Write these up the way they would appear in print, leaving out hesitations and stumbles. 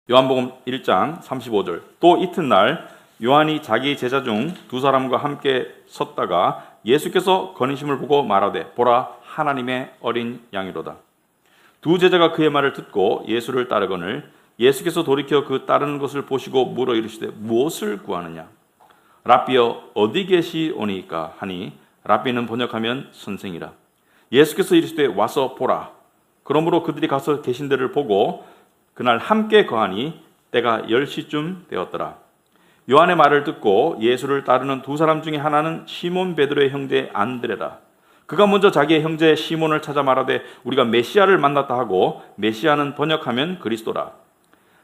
요한복음 1장 35절. 또 이튿날 요한이 자기 제자 중 두 사람과 함께 섰다가 예수께서 거니심을 보고 말하되 보라 하나님의 어린 양이로다. 두 제자가 그의 말을 듣고 예수를 따르거늘 예수께서 돌이켜 그 따르는 것을 보시고 물어 이르시되 무엇을 구하느냐. 랍비여 어디 계시오니까 하니 랍비는 번역하면 선생이라. 예수께서 이르시되 와서 보라. 그러므로 그들이 가서 계신 데를 보고 그날 함께 거하니 때가 10시쯤 되었더라. 요한의 말을 듣고 예수를 따르는 두 사람 중에 하나는 시몬 베드로의 형제 안드레라. 그가 먼저 자기의 형제 시몬을 찾아 말하되 우리가 메시아를 만났다 하고 메시아는 번역하면 그리스도라.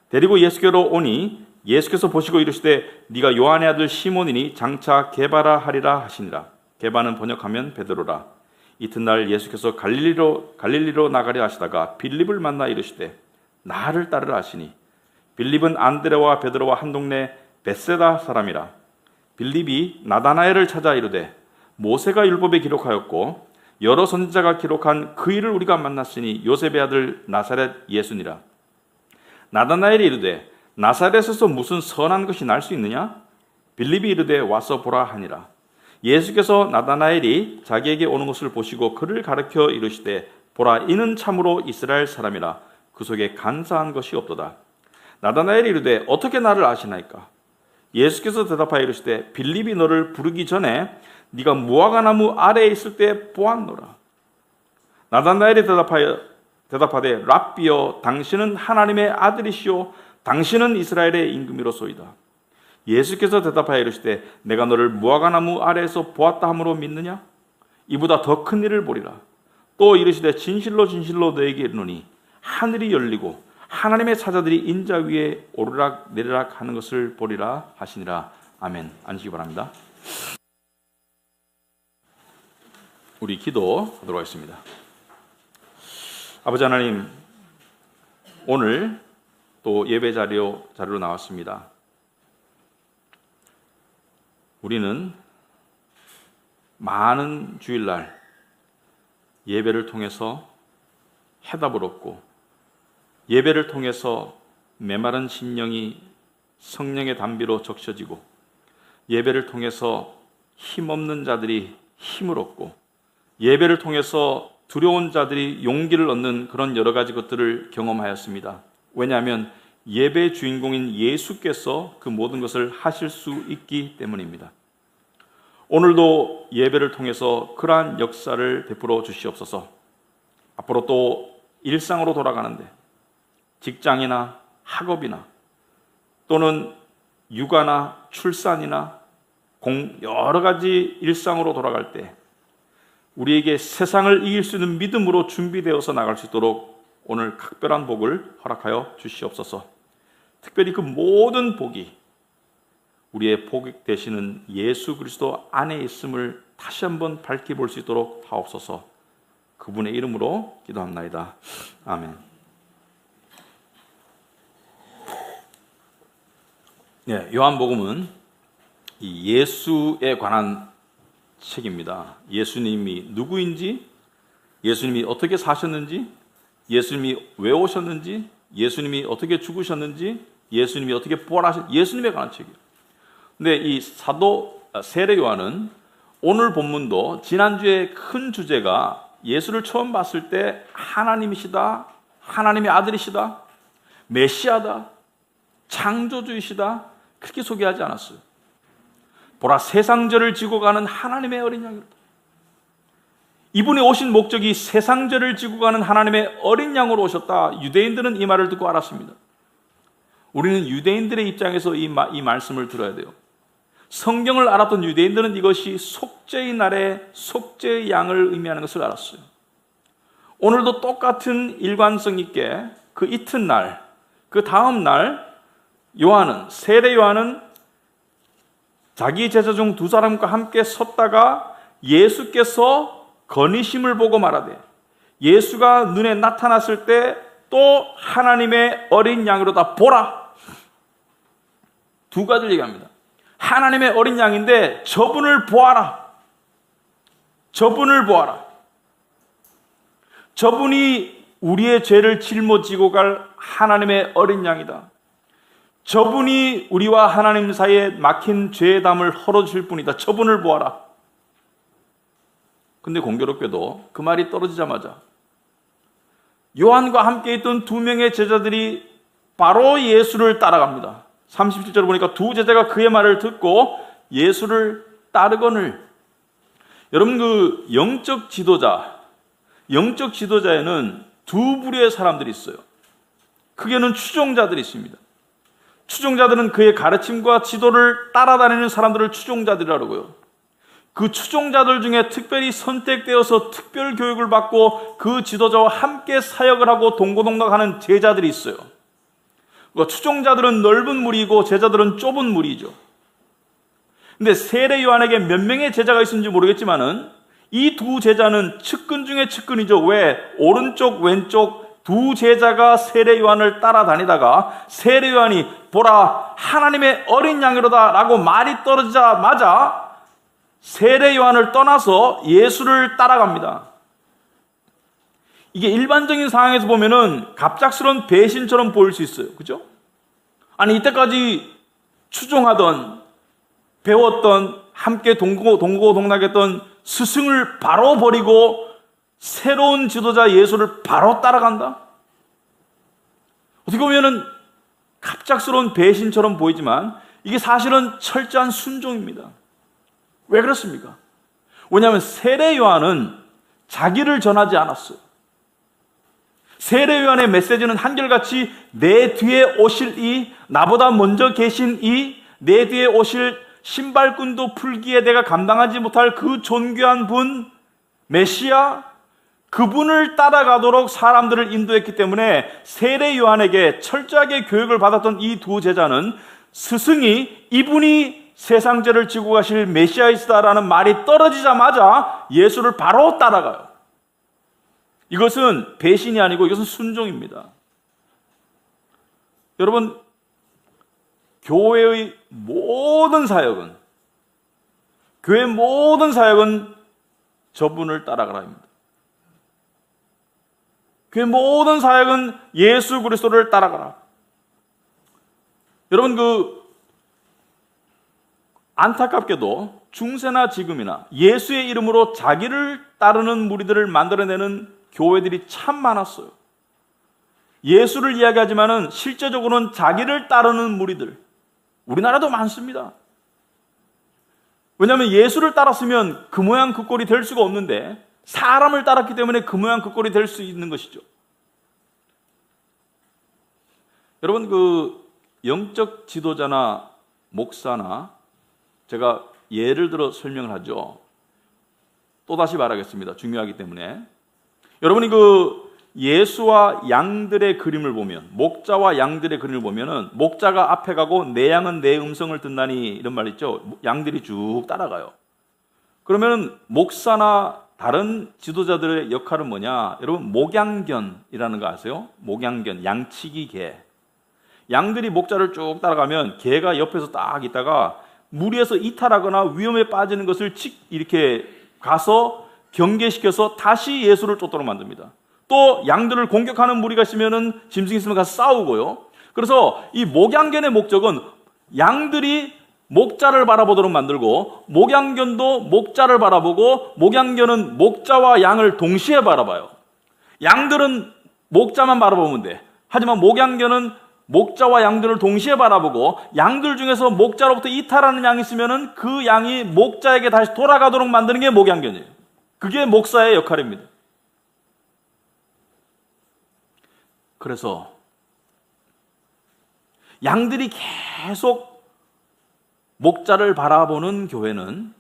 데리고 예수께로 오니 예수께서 보시고 이르시되 네가 요한의 아들 시몬이니 장차 게바라 하리라 하시니라. 게바는 번역하면 베드로라. 이튿날 예수께서 갈릴리로 나가려 하시다가 빌립을 만나 이르시되 나를 따르라 하시니 빌립은 안드레와 베드로와 한 동네 벳세다 사람이라. 빌립이 나다나엘을 찾아 이르되 모세가 율법에 기록하였고 여러 선지자가 기록한 그 일을 우리가 만났으니 요셉의 아들 나사렛 예수니라. 나다나엘이 이르되 나사렛에서 무슨 선한 것이 날 수 있느냐? 빌립이 이르되 와서 보라 하니라. 예수께서 나다나엘이 자기에게 오는 것을 보시고 그를 가르쳐 이르시되 보라 이는 참으로 이스라엘 사람이라. 그 속에 간사한 것이 없도다. 나다나엘이 이르되 어떻게 나를 아시나이까? 예수께서 대답하여 이르시되 빌립이 너를 부르기 전에 네가 무화과 나무 아래에 있을 때 보았노라. 나다나엘이 대답하되 랍비여 당신은 하나님의 아들이시오 당신은 이스라엘의 임금이로소이다. 예수께서 대답하여 이르시되 내가 너를 무화과 나무 아래에서 보았다 함으로 믿느냐? 이보다 더 큰 일을 보리라. 또 이르시되 진실로 진실로 너에게 이르노니 하늘이 열리고 하나님의 사자들이 인자 위에 오르락 내리락 하는 것을 보리라 하시니라. 아멘. 앉으시기 바랍니다. 우리 기도하도록 하겠습니다. 아버지 하나님, 오늘 또 예배 자리로 나왔습니다. 우리는 많은 주일날 예배를 통해서 해답을 얻고 예배를 통해서 메마른 심령이 성령의 담비로 적셔지고 예배를 통해서 힘없는 자들이 힘을 얻고 예배를 통해서 두려운 자들이 용기를 얻는 그런 여러 가지 것들을 경험하였습니다. 왜냐하면 예배의 주인공인 예수께서 그 모든 것을 하실 수 있기 때문입니다. 오늘도 예배를 통해서 그러한 역사를 베풀어 주시옵소서. 앞으로 또 일상으로 돌아가는데 직장이나 학업이나 또는 육아나 출산이나 여러 가지 일상으로 돌아갈 때 우리에게 세상을 이길 수 있는 믿음으로 준비되어서 나갈 수 있도록 오늘 각별한 복을 허락하여 주시옵소서. 특별히 그 모든 복이 우리의 복 되시는 예수 그리스도 안에 있음을 다시 한번 밝히 볼 수 있도록 하옵소서. 그분의 이름으로 기도합나이다. 아멘. 네, 요한복음은 이 예수에 관한 책입니다. 예수님이 누구인지, 예수님이 어떻게 사셨는지, 예수님이 왜 오셨는지, 예수님이 어떻게 죽으셨는지, 예수님이 어떻게 부활하셨는지, 예수님에 관한 책이에요. 근데 이 사도 세례 요한은 오늘 본문도 지난주에 큰 주제가 예수를 처음 봤을 때 하나님이시다, 하나님의 아들이시다, 메시아다, 창조주이시다, 그렇게 소개하지 않았어요. 보라 세상죄를 지고 가는 하나님의 어린 양이로다. 이분이 오신 목적이 세상죄를 지고 가는 하나님의 어린 양으로 오셨다. 유대인들은 이 말을 듣고 알았습니다. 우리는 유대인들의 입장에서 이 말씀을 들어야 돼요. 성경을 알았던 유대인들은 이것이 속죄의 날에 속죄의 양을 의미하는 것을 알았어요. 오늘도 똑같은 일관성 있게 그 이튿날, 그 다음 날 세례 요한은 자기 제자 중 두 사람과 함께 섰다가 예수께서 거니심을 보고 말하되 예수가 눈에 나타났을 때 또 하나님의 어린 양으로다 보라. 두 가지를 얘기합니다. 하나님의 어린 양인데 저분을 보아라. 저분을 보아라. 저분이 우리의 죄를 짊어지고 갈 하나님의 어린 양이다. 저분이 우리와 하나님 사이에 막힌 죄의 담을 헐어주실 분이다. 저분을 보아라. 근데 공교롭게도 그 말이 떨어지자마자 요한과 함께 있던 두 명의 제자들이 바로 예수를 따라갑니다. 37절을 보니까 두 제자가 그의 말을 듣고 예수를 따르거늘. 여러분, 그 영적 지도자에는 두 부류의 사람들이 있어요. 크게는 추종자들이 있습니다. 추종자들은 그의 가르침과 지도를 따라다니는 사람들을 추종자들이라고요. 그 추종자들 중에 특별히 선택되어서 특별 교육을 받고 그 지도자와 함께 사역을 하고 동고동락하는 제자들이 있어요. 그러니까 추종자들은 넓은 무리이고 제자들은 좁은 무리죠. 근데 세례 요한에게 몇 명의 제자가 있었는지 모르겠지만은 이 두 제자는 측근 중에 측근이죠. 왜? 오른쪽 왼쪽 두 제자가 세례 요한을 따라다니다가 세례 요한이 보라 하나님의 어린 양이로다 라고 말이 떨어지자마자 세례 요한을 떠나서 예수를 따라갑니다. 이게 일반적인 상황에서 보면은 갑작스러운 배신처럼 보일 수 있어요. 그죠? 아니, 이때까지 추종하던, 배웠던, 함께 동고동락했던 스승을 바로 버리고 새로운 지도자 예수를 바로 따라간다? 어떻게 보면은 갑작스러운 배신처럼 보이지만 이게 사실은 철저한 순종입니다. 왜 그렇습니까? 왜냐하면 세례 요한은 자기를 전하지 않았어요. 세례 요한의 메시지는 한결같이 내 뒤에 오실 이, 나보다 먼저 계신 이, 내 뒤에 오실 신발끈도 풀기에 내가 감당하지 못할 그 존귀한 분, 메시아, 그분을 따라가도록 사람들을 인도했기 때문에 세례 요한에게 철저하게 교육을 받았던 이 두 제자는 스승이 이분이 세상 죄를 지고 가실 메시아이시다라는 말이 떨어지자마자 예수를 바로 따라가요. 이것은 배신이 아니고 이것은 순종입니다. 여러분, 교회의 모든 사역은 저분을 따라가라입니다. 교회 모든 사역은 예수 그리스도를 따라가라. 여러분, 안타깝게도 중세나 지금이나 예수의 이름으로 자기를 따르는 무리들을 만들어내는 교회들이 참 많았어요. 예수를 이야기하지만은 실제적으로는 자기를 따르는 무리들, 우리나라도 많습니다. 왜냐하면 예수를 따랐으면 그 모양 그 꼴이 될 수가 없는데 사람을 따랐기 때문에 그 모양 그 꼴이 될 수 있는 것이죠. 여러분, 영적 지도자나 목사나 제가 예를 들어 설명을 하죠. 또다시 말하겠습니다. 중요하기 때문에. 여러분이 예수와 양들의 그림을 보면, 목자와 양들의 그림을 보면은 목자가 앞에 가고 내 양은 내 음성을 듣나니 이런 말 있죠. 양들이 쭉 따라가요. 그러면 목사나 다른 지도자들의 역할은 뭐냐? 여러분, 목양견이라는 거 아세요? 목양견, 양치기 개. 양들이 목자를 쭉 따라가면 개가 옆에서 딱 있다가 무리에서 이탈하거나 위험에 빠지는 것을 이렇게 가서 경계시켜서 다시 예수를 쫓도록 만듭니다. 또 양들을 공격하는 무리가 있으면은 짐승이 있으면 가서 싸우고요. 그래서 이 목양견의 목적은 양들이 목자를 바라보도록 만들고 목양견도 목자를 바라보고 목양견은 목자와 양을 동시에 바라봐요. 양들은 목자만 바라보면 돼. 하지만 목양견은 목자와 양들을 동시에 바라보고 양들 중에서 목자로부터 이탈하는 양이 있으면은 그 양이 목자에게 다시 돌아가도록 만드는 게 목양견이에요. 그게 목사의 역할입니다. 그래서 양들이 계속 목자를 바라보는 교회는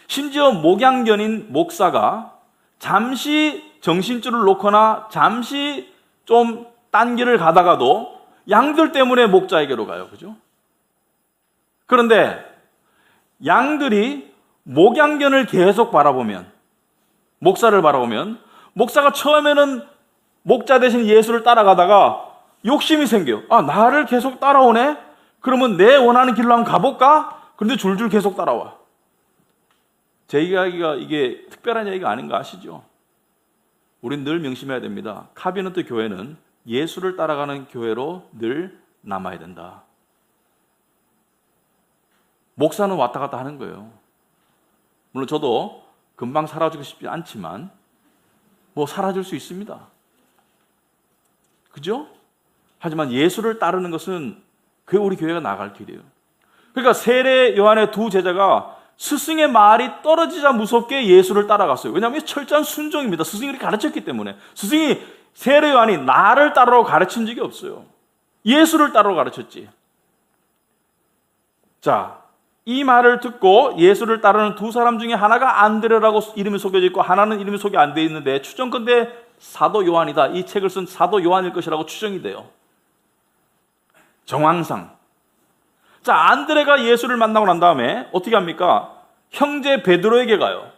심지어 목양견인 목사가 잠시 정신줄을 놓거나 잠시 좀 딴 길을 가다가도 양들 때문에 목자에게로 가요. 그죠? 그런데 양들이 목양견을 계속 바라보면, 목사를 바라보면 목사가 처음에는 목자 대신 예수를 따라가다가 욕심이 생겨요. 아, 나를 계속 따라오네? 그러면 내 원하는 길로 한번 가볼까? 그런데 줄줄 계속 따라와. 제 이야기가 이게 특별한 얘기가 아닌 거 아시죠? 우린 늘 명심해야 됩니다. 카비넌트 교회는 예수를 따라가는 교회로 늘 남아야 된다. 목사는 왔다 갔다 하는 거예요. 물론 저도 금방 사라지고 싶지 않지만 뭐 사라질 수 있습니다. 그죠? 하지만 예수를 따르는 것은 그게 우리 교회가 나갈 길이에요. 그러니까 세례 요한의 두 제자가 스승의 말이 떨어지자 무섭게 예수를 따라갔어요. 왜냐하면 철저한 순종입니다. 스승이 그렇게 가르쳤기 때문에. 스승이 세례 요한이 나를 따르라고 가르친 적이 없어요. 예수를 따르라고 가르쳤지. 자, 이 말을 듣고 예수를 따르는 두 사람 중에 하나가 안드레라고 이름이 속여져 있고 하나는 이름이 소개 안 돼 있는데 추정컨대 사도 요한이다. 이 책을 쓴 사도 요한일 것이라고 추정이 돼요. 정황상. 자, 안드레가 예수를 만나고 난 다음에 어떻게 합니까? 형제 베드로에게 가요.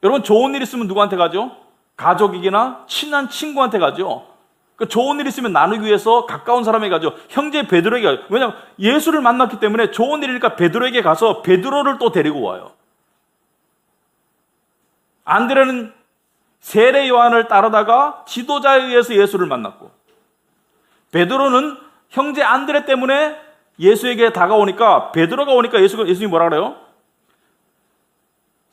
여러분, 좋은 일 있으면 누구한테 가죠? 가족이나 친한 친구한테 가죠. 그 좋은 일 있으면 나누기 위해서 가까운 사람에게 가죠. 형제 베드로에게 가요. 왜냐하면 예수를 만났기 때문에 좋은 일이니까 베드로에게 가서 베드로를 또 데리고 와요. 안드레는 세례 요한을 따르다가 지도자에 의해서 예수를 만났고, 베드로는 형제 안드레 때문에 예수에게 다가오니까, 베드로가 오니까 예수님이 뭐라 그래요?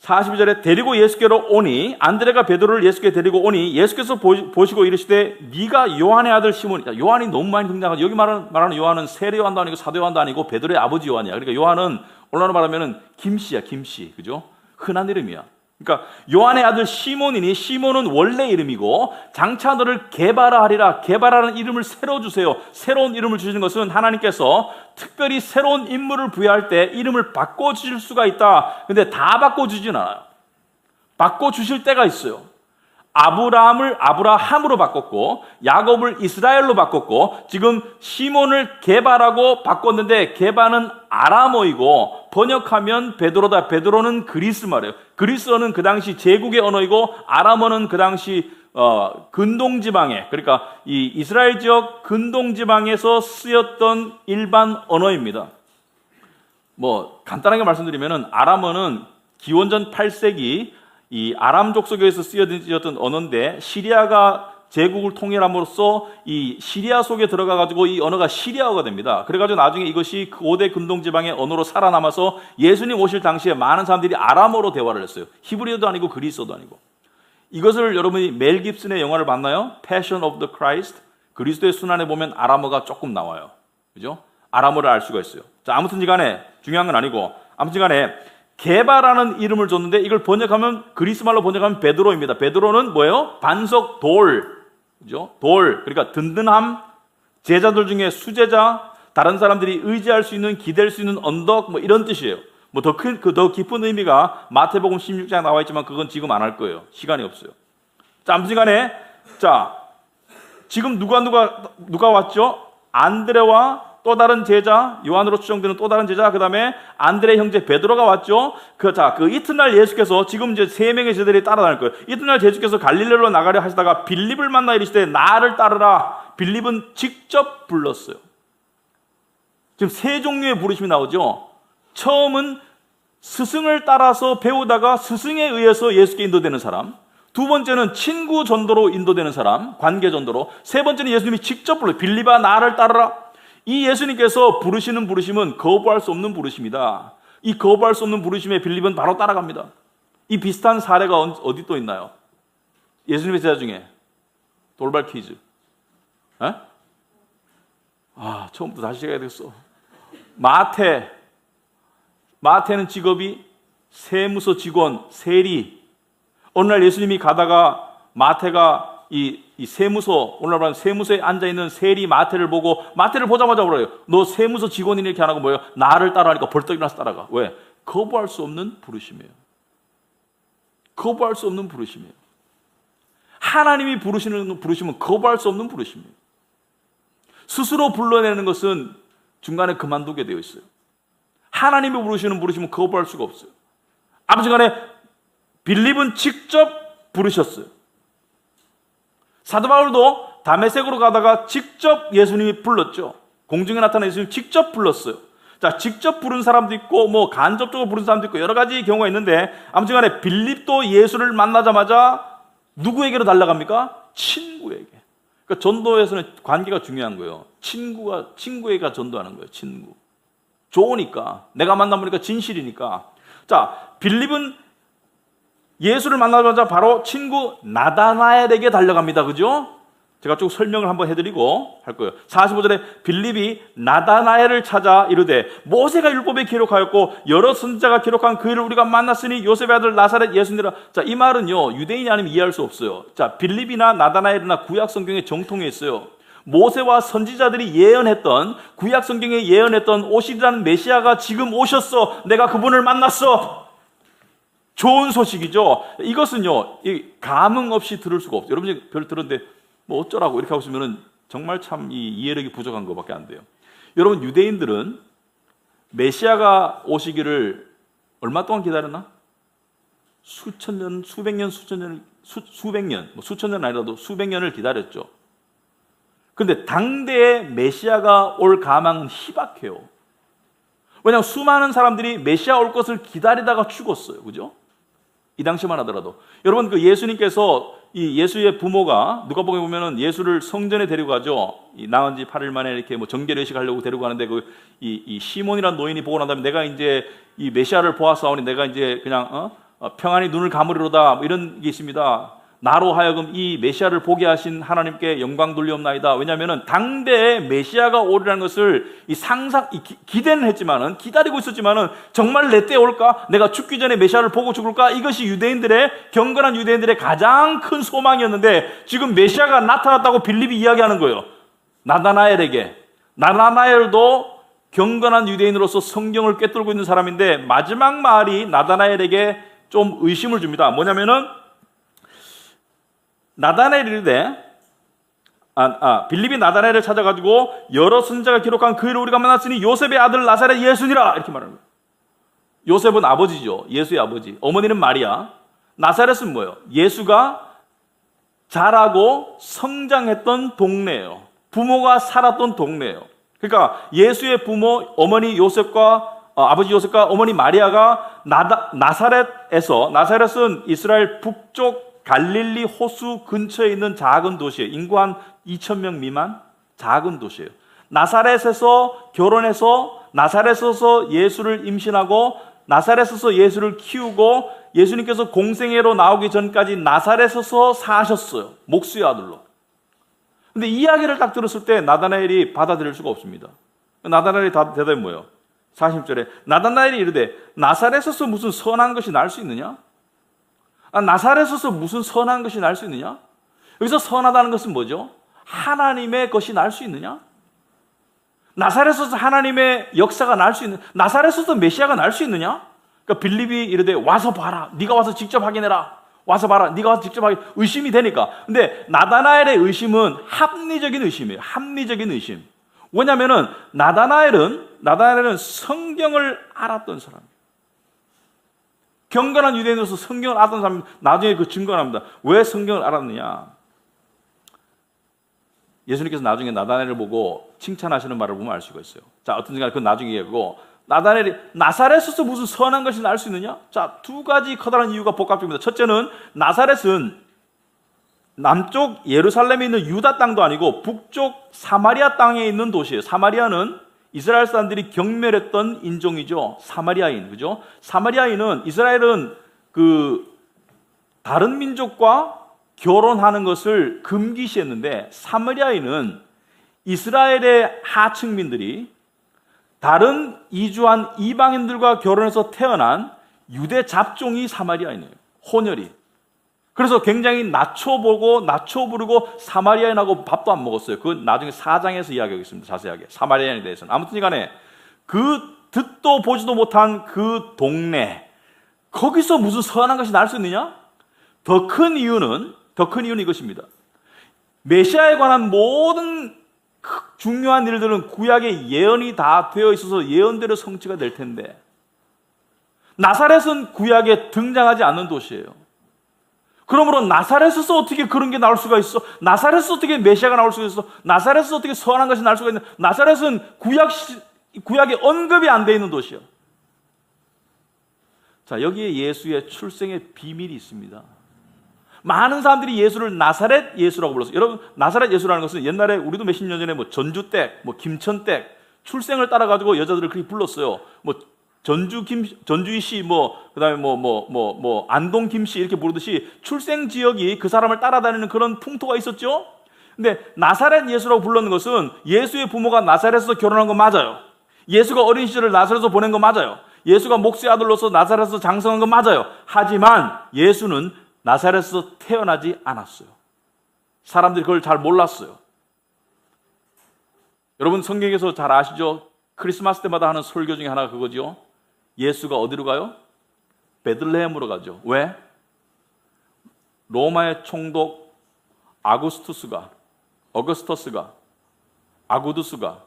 42절에 데리고 예수께로 오니, 안드레가 베드로를 예수께 데리고 오니 예수께서 보시고 이르시되 네가 요한의 아들 시몬이다. 요한이 너무 많이 등장하죠. 여기 말하는 요한은 세례 요한도 아니고 사도 요한도 아니고 베드로의 아버지 요한이야. 그러니까 요한은 오늘날로 말하면은 김씨야, 김씨. 그죠? 흔한 이름이야. 그러니까 요한의 아들 시몬이니, 시몬은 원래 이름이고, 장차 너를 게바라 하리라. 게바라는 이름을 새로 주세요. 새로운 이름을 주시는 것은 하나님께서 특별히 새로운 인물을 부여할 때 이름을 바꿔주실 수가 있다. 근데 다 바꿔주진 않아요. 바꿔주실 때가 있어요. 아브라함을 아브라함으로 바꿨고, 야곱을 이스라엘로 바꿨고, 지금 시몬을 게바라고 바꿨는데, 게바는 아람어이고 번역하면 베드로다. 베드로는 그리스 말이에요. 그리스어는 그 당시 제국의 언어이고, 아람어는 그 당시 근동지방에, 그러니까 이 이스라엘 지역 근동지방에서 쓰였던 일반 언어입니다. 뭐 간단하게 말씀드리면은, 아람어는 기원전 8세기 이 아람족 속에서 쓰여졌던 언어인데, 시리아가 제국을 통일함으로써 이 시리아 속에 들어가가지고 이 언어가 시리아어가 됩니다. 그래가지고 나중에 이것이 고대 근동지방의 언어로 살아남아서 예수님 오실 당시에 많은 사람들이 아람어로 대화를 했어요. 히브리어도 아니고 그리스어도 아니고. 이것을 여러분이 멜 깁슨의 영화를 봤나요? Passion of the Christ. 그리스도의 순환에 보면 아람어가 조금 나와요. 그죠? 아람어를 알 수가 있어요. 자, 아무튼 간에 중요한 건 아니고, 아무튼 간에 게바라는 이름을 줬는데, 이걸 번역하면, 그리스 말로 번역하면 베드로입니다. 베드로는 뭐예요? 반석, 돌. 그죠? 돌. 그러니까 든든함, 제자들 중에 수제자, 다른 사람들이 의지할 수 있는, 기댈 수 있는 언덕, 뭐 이런 뜻이에요. 뭐 더 깊은 의미가 마태복음 16장에 나와 있지만 그건 지금 안 할 거예요. 시간이 없어요. 자, 아무튼 간에, 자, 지금 누가 왔죠? 안드레와 또 다른 제자, 요한으로 추정되는 또 다른 제자, 그 다음에 안드레 형제 베드로가 왔죠. 그 이튿날 예수께서, 지금 이제 3명의 제자들이 따라다닐 거예요. 이튿날 예수께서 갈릴리로 나가려 하시다가 빌립을 만나 이르시되 나를 따르라. 빌립은 직접 불렀어요. 지금 3종류의 부르심이 나오죠. 처음은 스승을 따라서 배우다가 스승에 의해서 예수께 인도되는 사람, 두 번째는 친구 전도로 인도되는 사람, 관계 전도로, 세 번째는 예수님이 직접 불러요. 빌립아 나를 따르라. 이 예수님께서 부르시는 부르심은 거부할 수 없는 부르심이다. 이 거부할 수 없는 부르심에 빌립은 바로 따라갑니다. 이 비슷한 사례가 어디 또 있나요? 예수님의 제자 중에. 돌발 퀴즈. 에? 처음부터 다시 시작해야 되겠어. 마태는 직업이 세무서 직원, 세리. 어느 날 예수님이 가다가 마태가 이 세무서, 오늘 말하는 세무서에 앉아있는 세리 마태를 보고, 마태를 보자마자 그래요. 너 세무서 직원이니 이렇게 안 하고 뭐예요? 나를 따라하니까 벌떡 일어나서 따라가. 왜? 거부할 수 없는 부르심이에요. 거부할 수 없는 부르심이에요. 하나님이 부르시는 부르심은 거부할 수 없는 부르심이에요. 스스로 불러내는 것은 중간에 그만두게 되어 있어요. 하나님이 부르시는 부르심은 거부할 수가 없어요. 아무튼 간에 빌립은 직접 부르셨어요. 사도 바울도 다메섹으로 가다가 직접 예수님이 불렀죠. 공중에 나타난 예수님이 직접 불렀어요. 자, 직접 부른 사람도 있고, 뭐 간접적으로 부른 사람도 있고, 여러 가지 경우가 있는데, 아무튼 간에 빌립도 예수를 만나자마자 누구에게로 달려갑니까? 친구에게. 그러니까 전도에서는 관계가 중요한 거예요. 친구에게 전도하는 거예요. 친구. 좋으니까, 내가 만나보니까 진실이니까. 자, 빌립은 예수를 만나자마자 바로 친구 나다나엘에게 달려갑니다. 그죠? 제가 쭉 설명을 한번 해드리고 할 거예요. 45절에 빌립이 나다나엘을 찾아 이르되 모세가 율법에 기록하였고 여러 선지자가 기록한 그 일을 우리가 만났으니 요셉의 아들 나사렛 예수니라. 자, 이 말은요, 유대인이 아니면 이해할 수 없어요. 자, 빌립이나 나다나엘이나 구약 성경에 정통에 있어요. 모세와 선지자들이 예언했던, 구약 성경에 예언했던 오시리라는 메시아가 지금 오셨어. 내가 그분을 만났어. 좋은 소식이죠. 이것은요, 감흥 없이 들을 수가 없어요. 여러분이 별 들었는데 뭐 어쩌라고 이렇게 하고 있으면 정말 참 이 이해력이 부족한 것밖에 안 돼요. 여러분, 유대인들은 메시아가 오시기를 얼마 동안 기다렸나? 수천 년, 수백 년, 수백 년, 뭐 수천 년 아니라도 수백 년을 기다렸죠. 근데 당대의 메시아가 올 가망은 희박해요. 왜냐하면 수많은 사람들이 메시아 올 것을 기다리다가 죽었어요. 그죠? 이 당시만 하더라도. 여러분, 그 예수님께서 이 예수의 부모가 누가복음에 보면은 예수를 성전에 데려가죠. 나은 지 8일 만에 이렇게 뭐 정결회식 하려고 데려가는데 이 시몬이라는 노인이 보고 난 다음에 내가 이제 이 메시아를 보았사오니 내가 이제 그냥 평안히 눈을 감으리로다, 뭐 이런 게 있습니다. 나로 하여금 이 메시아를 보게 하신 하나님께 영광 돌리옵나이다. 왜냐하면은 당대에 메시아가 오리라는 것을 기대는 했지만은, 기다리고 있었지만은 정말 내 때 올까? 내가 죽기 전에 메시아를 보고 죽을까? 이것이 경건한 유대인들의 가장 큰 소망이었는데 지금 메시아가 나타났다고 빌립이 이야기하는 거예요. 나다나엘에게. 나다나엘도 경건한 유대인으로서 성경을 꿰뚫고 있는 사람인데 마지막 말이 나다나엘에게 좀 의심을 줍니다. 뭐냐면은 빌립이 나다나엘을 찾아가지고 여러 선지자가 기록한 그 일을 우리가 만났으니 요셉의 아들 나사렛 예수니라 이렇게 말합니다. 요셉은 아버지죠. 예수의 아버지. 어머니는 마리아. 나사렛은 뭐예요? 예수가 자라고 성장했던 동네예요. 부모가 살았던 동네예요. 그러니까 예수의 부모 어머니 아버지 요셉과 어머니 마리아가 나사렛은 이스라엘 북쪽 갈릴리 호수 근처에 있는 작은 도시예요. 인구 한 2,000명 미만 작은 도시예요. 나사렛에서 결혼해서 나사렛에서 예수를 임신하고 나사렛에서 예수를 키우고 예수님께서 공생애로 나오기 전까지 나사렛에서 사셨어요. 목수의 아들로. 근데 이야기를 딱 들었을 때 나다나엘이 받아들일 수가 없습니다. 나다나엘이 대답이 뭐예요? 40절에 나다나엘이 이르되 나사렛에서 무슨 선한 것이 날 수 있느냐? 나사렛에서 무슨 선한 것이 날 수 있느냐? 여기서 선하다는 것은 뭐죠? 하나님의 것이 날 수 있느냐? 나사렛에서 하나님의 역사가 날 수 있는, 나사렛에서 메시아가 날 수 있느냐? 그러니까 빌립이 이르되 와서 봐라. 네가 와서 직접 확인해라. 와서 봐라. 네가 와서 직접 확인. 의심이 되니까. 근데 나다나엘의 의심은 합리적인 의심이에요. 합리적인 의심. 왜냐면은 나다나엘은 성경을 알았던 사람이에요. 경건한 유대인으로서 성경을 알았던 사람이 나중에 그 증거를 합니다. 왜 성경을 알았느냐? 예수님께서 나중에 나다나엘을 보고 칭찬하시는 말을 보면 알 수가 있어요. 자, 어떤 순간 그건 나중에 얘기하고, 나다나엘이 나사렛에서 무슨 선한 것이 날 수 있느냐? 자, 두 가지 커다란 이유가 복합적입니다. 첫째는 나사렛은 남쪽 예루살렘에 있는 유다 땅도 아니고 북쪽 사마리아 땅에 있는 도시예요. 사마리아는 이스라엘 사람들이 경멸했던 인종이죠. 사마리아인, 그죠? 사마리아인은, 이스라엘은 다른 민족과 결혼하는 것을 금기시했는데, 사마리아인은 이스라엘의 하층민들이 다른 이주한 이방인들과 결혼해서 태어난 유대 잡종이 사마리아인이에요. 혼혈이. 그래서 굉장히 낮춰 부르고 사마리아인하고 밥도 안 먹었어요. 그건 나중에 4장에서 이야기하겠습니다. 자세하게. 사마리아인에 대해서는. 아무튼 간에 듣도 보지도 못한 그 동네, 거기서 무슨 선한 것이 날 수 있느냐? 더 큰 이유는 이것입니다. 메시아에 관한 모든 중요한 일들은 구약에 예언이 다 되어 있어서 예언대로 성취가 될 텐데, 나사렛은 구약에 등장하지 않는 도시예요. 그러므로 나사렛에서 어떻게 그런 게 나올 수가 있어? 나사렛에서 어떻게 메시아가 나올 수가 있어? 나사렛에서 어떻게 선한 것이 날 수가 있는? 나사렛은 구약에 언급이 안 돼 있는 도시야. 자, 여기에 예수의 출생의 비밀이 있습니다. 많은 사람들이 예수를 나사렛 예수라고 불렀어요. 여러분, 나사렛 예수라는 것은 옛날에 우리도 몇십 년 전에 뭐 전주댁, 뭐 김천댁, 출생을 따라가지고 여자들을 그렇게 불렀어요. 뭐 전주희 씨, 그다음에 안동 김씨 이렇게 부르듯이 출생 지역이 그 사람을 따라다니는 그런 풍토가 있었죠. 근데 나사렛 예수라고 불렀는 것은 예수의 부모가 나사렛에서 결혼한 거 맞아요. 예수가 어린 시절을 나사렛에서 보낸 거 맞아요. 예수가 목수의 아들로서 나사렛에서 장성한 거 맞아요. 하지만 예수는 나사렛에서 태어나지 않았어요. 사람들이 그걸 잘 몰랐어요. 여러분 성경에서 잘 아시죠? 크리스마스 때마다 하는 설교 중에 하나가 그거죠. 예수가 어디로 가요? 베들레헴으로 가죠. 왜? 로마의 총독 어거스터스가 아구두스가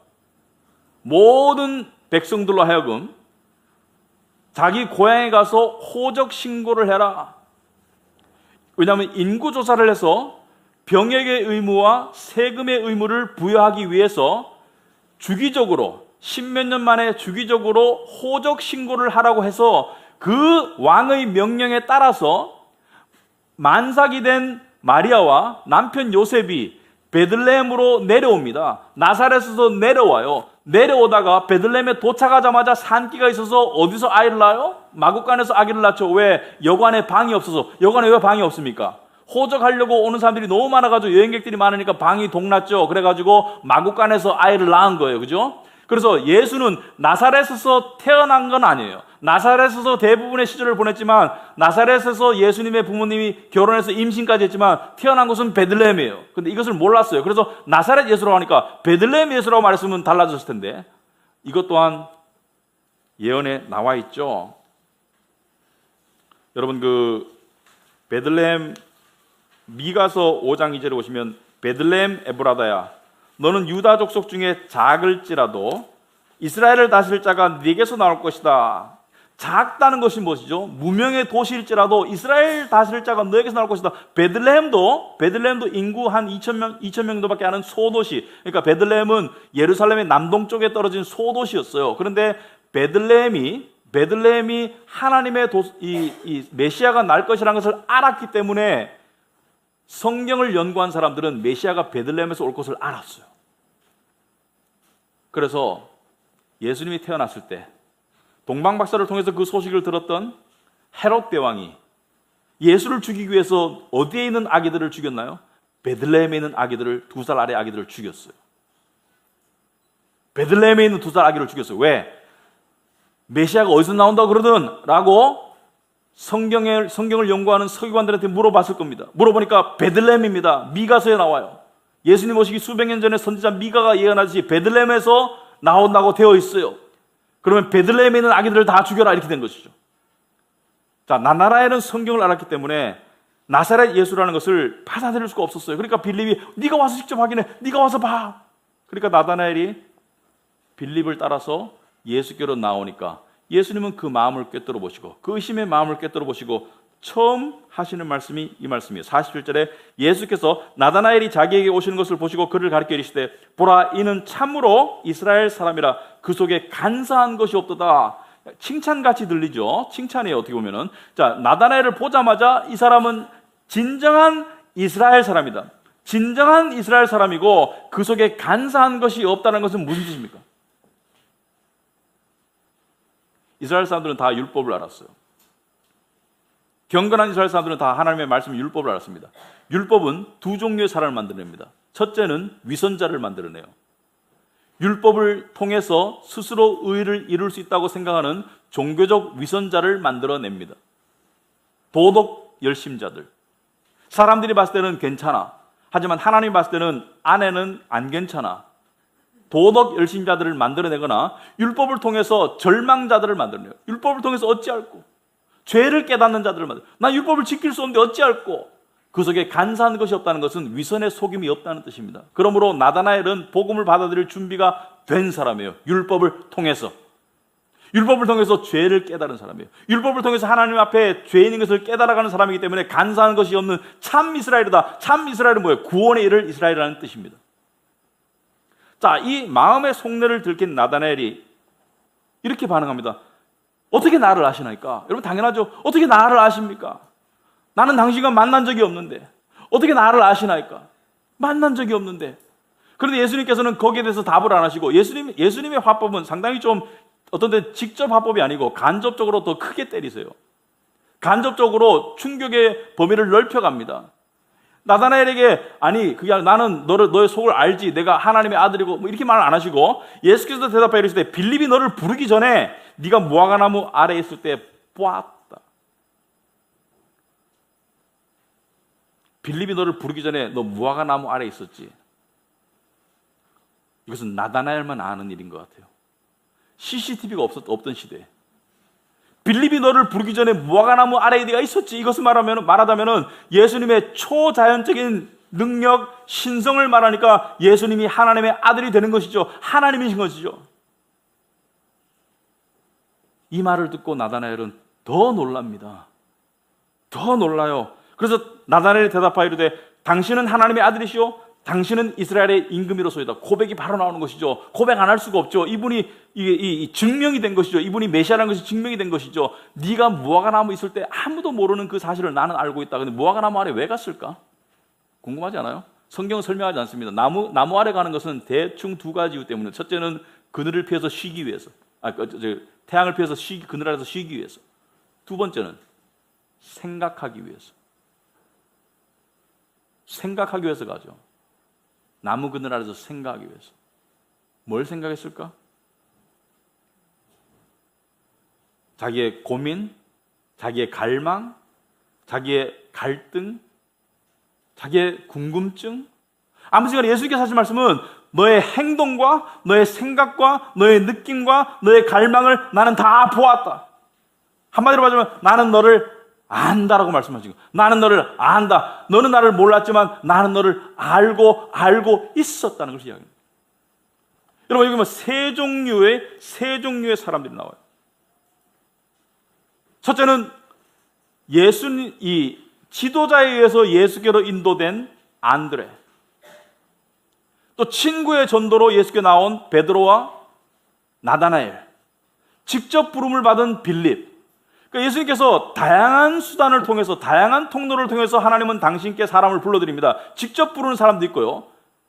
모든 백성들로 하여금 자기 고향에 가서 호적 신고를 해라. 왜냐하면 인구조사를 해서 병역의 의무와 세금의 의무를 부여하기 위해서 주기적으로 10몇 년 만에 주기적으로 호적 신고를 하라고 해서 그 왕의 명령에 따라서 만삭이 된 마리아와 남편 요셉이 베들레헴으로 내려옵니다. 나사렛에서 내려와요. 내려오다가 베들레헴에 도착하자마자 산기가 있어서 어디서 아이를 낳아요? 마구간에서 아기를 낳죠. 왜? 여관에 방이 없어서. 여관에 왜 방이 없습니까? 호적하려고 오는 사람들이 너무 많아가지고 여행객들이 많으니까 방이 동났죠. 그래가지고 마구간에서 아이를 낳은 거예요. 그죠? 그래서 예수는 나사렛에서 태어난 건 아니에요. 나사렛에서 대부분의 시절을 보냈지만 나사렛에서 예수님의 부모님이 결혼해서 임신까지 했지만 태어난 곳은 베들레헴이에요. 근데 이것을 몰랐어요. 그래서 나사렛 예수라고 하니까 베들레헴 예수라고 말했으면 달라졌을 텐데 이것 또한 예언에 나와 있죠. 여러분 그 베들레헴 미가서 5장 2절에 보시면 베들레헴 에브라다야 너는 유다 족속 중에 작을지라도 이스라엘을 다스릴 자가 네게서 나올 것이다. 작다는 것이 무엇이죠? 무명의 도시일지라도 이스라엘 다스릴 자가 너에게서 나올 것이다. 베들레헴도 인구 한 2,000명 정도밖에 안 하는 소도시. 그러니까 베들레헴은 예루살렘의 남동쪽에 떨어진 소도시였어요. 그런데 베들레헴이 하나님의 이 메시아가 날 것이라는 것을 알았기 때문에 성경을 연구한 사람들은 메시아가 베들레헴에서 올 것을 알았어요. 그래서 예수님이 태어났을 때 동방박사를 통해서 그 소식을 들었던 헤롯 대왕이 예수를 죽이기 위해서 어디에 있는 아기들을 죽였나요? 베들레헴에 있는 아기들을 2살 아래 아기들을 죽였어요. 베들레헴에 있는 2살 아기를 죽였어요. 왜? 메시아가 어디서 나온다고 그러든 라고 성경을 연구하는 서기관들한테 물어봤을 겁니다. 물어보니까 베들레헴입니다. 미가서에 나와요. 예수님 오시기 수백 년 전에 선지자 미가가 예언하듯이 베들레헴에서 나온다고 되어 있어요. 그러면 베들레헴에 있는 아기들을 다 죽여라 이렇게 된 것이죠. 자, 나사렛은 성경을 알았기 때문에 나사렛 예수라는 것을 받아들일 수가 없었어요. 그러니까 빌립이 네가 와서 직접 확인해. 네가 와서 봐. 그러니까 나다나엘이 빌립을 따라서 예수께로 나오니까 예수님은 그 마음을 꿰뚫어 보시고 그 의심의 마음을 꿰뚫어 보시고 처음 하시는 말씀이 이 말씀이에요. 47절에 예수께서 나다나엘이 자기에게 오시는 것을 보시고 그를 가리켜 이르시되 보라 이는 참으로 이스라엘 사람이라 그 속에 간사한 것이 없도다. 칭찬같이 들리죠. 칭찬이에요. 어떻게 보면은. 자, 나다나엘을 보자마자 이 사람은 진정한 이스라엘 사람이다. 진정한 이스라엘 사람이고 그 속에 간사한 것이 없다는 것은 무슨 뜻입니까? 이스라엘 사람들은 다 율법을 알았어요. 경건한 이스라엘 사람들은 다 하나님의 말씀 율법을 알았습니다. 율법은 두 종류의 사람을 만들어냅니다. 첫째는 위선자를 만들어내요. 율법을 통해서 스스로 의를 이룰 수 있다고 생각하는 종교적 위선자를 만들어냅니다. 도덕 열심자들. 사람들이 봤을 때는 괜찮아. 하지만 하나님이 봤을 때는 아내는 안 괜찮아. 도덕 열심자들을 만들어내거나 율법을 통해서 절망자들을 만들어내요. 율법을 통해서 어찌할꼬? 죄를 깨닫는 자들을 만들어요. 나 율법을 지킬 수 없는데 어찌할꼬? 그 속에 간사한 것이 없다는 것은 위선의 속임이 없다는 뜻입니다. 그러므로 나다나엘은 복음을 받아들일 준비가 된 사람이에요. 율법을 통해서 죄를 깨달은 사람이에요. 율법을 통해서 하나님 앞에 죄인인 것을 깨달아가는 사람이기 때문에 간사한 것이 없는 참 이스라엘이다. 참 이스라엘은 뭐예요? 구원에 이를 이스라엘이라는 뜻입니다. 자, 이 마음의 속내를 들킨 나다나엘이 이렇게 반응합니다. 어떻게 나를 아시나이까? 여러분 당연하죠. 어떻게 나를 아십니까? 나는 당신과 만난 적이 없는데 어떻게 나를 아시나이까? 만난 적이 없는데. 그런데 예수님께서는 거기에 대해서 답을 안 하시고 예수님의 화법은 상당히 좀 어떤 데 직접 화법이 아니고 간접적으로 더 크게 때리세요. 간접적으로 충격의 범위를 넓혀갑니다. 나다나엘에게 아니 그게 아니라 나는 너의 속을 알지, 내가 하나님의 아들이고 뭐 이렇게 말을 안 하시고 예수께서 대답하여 이르시되 빌립이 너를 부르기 전에 네가 무화과나무 아래에 있을 때 보았다. 빌립이 너를 부르기 전에 너 무화과나무 아래에 있었지. 이것은 나다나엘만 아는 일인 것 같아요. CCTV가 없던 시대에 빌립이 너를 부르기 전에 무화과나무 아래에 네가 있었지. 이것을 말하자면 예수님의 초자연적인 능력, 신성을 말하니까 예수님이 하나님의 아들이 되는 것이죠. 하나님이신 것이죠. 이 말을 듣고 나다나엘은 더 놀랍니다. 더 놀라요. 그래서 나다나엘이 대답하여 이르되 당신은 하나님의 아들이시오, 당신은 이스라엘의 임금이로소이다. 고백이 바로 나오는 것이죠. 고백 안 할 수가 없죠. 이분이 이 증명이 된 것이죠. 이분이 메시아라는 것이 증명이 된 것이죠. 네가 무화과나무 있을 때 아무도 모르는 그 사실을 나는 알고 있다. 근데 무화과나무 아래 왜 갔을까? 궁금하지 않아요? 성경은 설명하지 않습니다. 나무 아래 가는 것은 대충 두 가지 이유 때문에, 첫째는 그늘을 피해서 쉬기 위해서, 태양을 피해서 그늘 아래서 쉬기 위해서. 두 번째는 생각하기 위해서. 생각하기 위해서 가죠. 나무 그늘 아래서 생각하기 위해서. 뭘 생각했을까? 자기의 고민, 자기의 갈망, 자기의 갈등, 자기의 궁금증. 아무튼 예수님께서 하신 말씀은 너의 행동과 너의 생각과 너의 느낌과 너의 갈망을 나는 다 보았다. 한마디로 말하자면 나는 너를 안다라고 말씀하신 거예요. 나는 너를 안다. 너는 나를 몰랐지만 나는 너를 알고 있었다는 것을 이야기합니다. 여러분, 여기 세 종류의 사람들이 나와요. 첫째는 이 지도자에 의해서 예수께로 인도된 안드레, 또 친구의 전도로 예수께 나온 베드로와 나다나엘, 직접 부름을 받은 빌립. 그러니까 예수님께서 다양한 수단을 통해서, 다양한 통로를 통해서 하나님은 당신께 사람을 불러드립니다. 직접 부르는 사람도 있고요.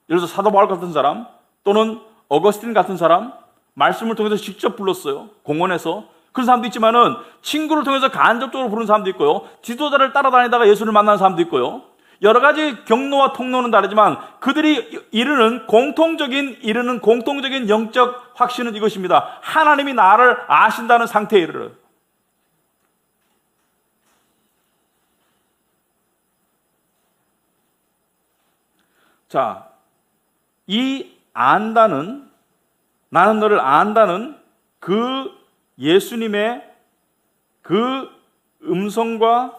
예를 들어서 사도 바울 같은 사람, 또는 어거스틴 같은 사람, 말씀을 통해서 직접 불렀어요. 공원에서. 그런 사람도 있지만은 친구를 통해서 간접적으로 부르는 사람도 있고요. 지도자를 따라다니다가 예수를 만나는 사람도 있고요. 여러 가지 경로와 통로는 다르지만 그들이 이루는 공통적인 영적 확신은 이것입니다. 하나님이 나를 아신다는 상태에 이르러. 자, 이 안다는, 나는 너를 안다는 그 예수님의 그 음성과